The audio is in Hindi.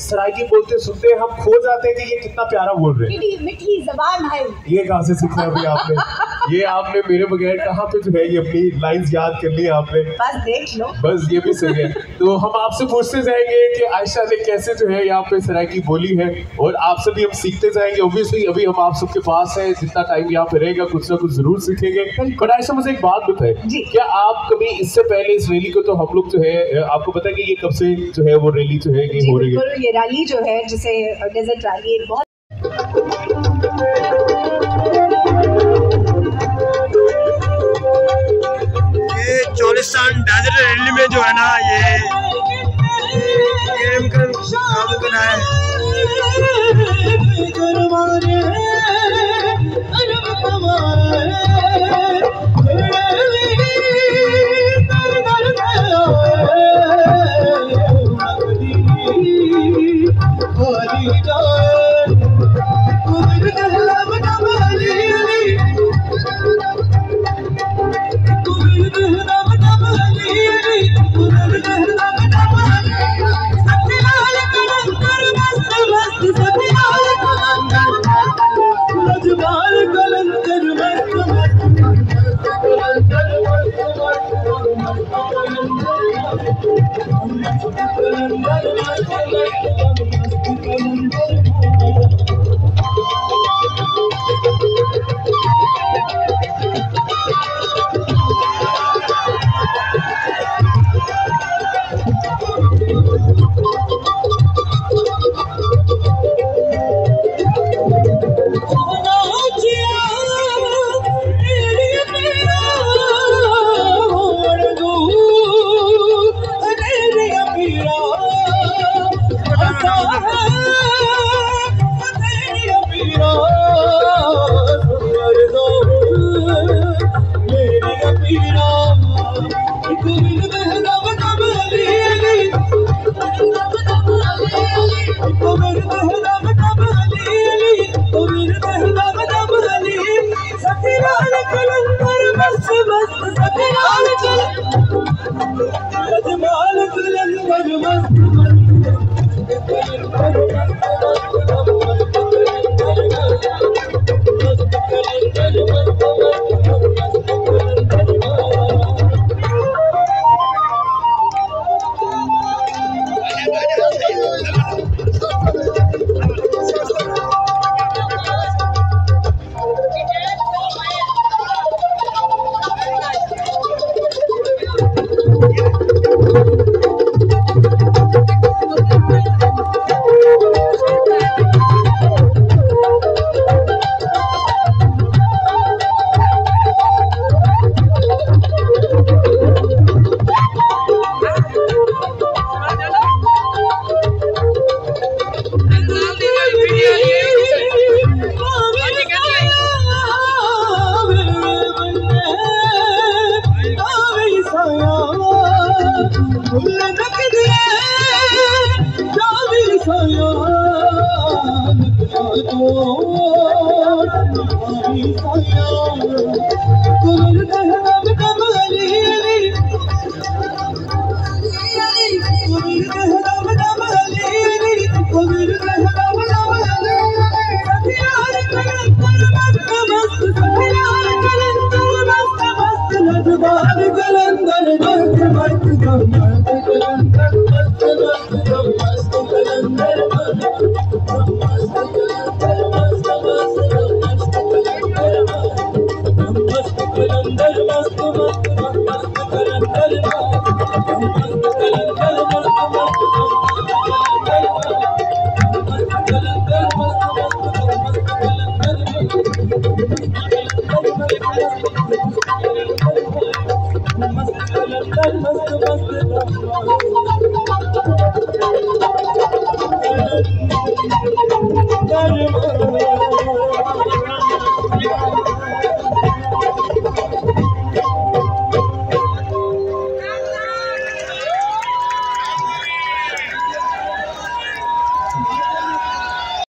सराइकी बोलते सुनते हैं हम खो जाते हैं कि ये कितना प्यारा बोल रहे हैं। मीठी जबान है। ये कहाँ से सीखा अभी आपने? ये आपने मेरे बगैर कहाँ पे जो है ये अपनी लाइंस याद कर ली आपने? बस देख लो। बस ये भी सही है। तो हम आपसे पूछते जाएंगे कि आयशा ने कैसे जो है यहाँ पे सराइकी बोली है और आपसे भी हम सीखते जाएंगे। ऑब्वियसली अभी हम आप सबके पास है, जितना टाइम यहाँ पे रहेगा कुछ ना कुछ जरूर सीखेंगे। पर आयशा मुझे एक बात बताए, क्या आप कभी इससे पहले इस रैली को, तो हम लोग जो है आपको पता है कि ये कब से जो है वो रैली जो है ये हो रही है? ये रैली जो है जिसे डेजर्ट रैली बहुत ये चोलिस्तान डेजर्ट रैली में जो है ना ये नामांकन है। मस्त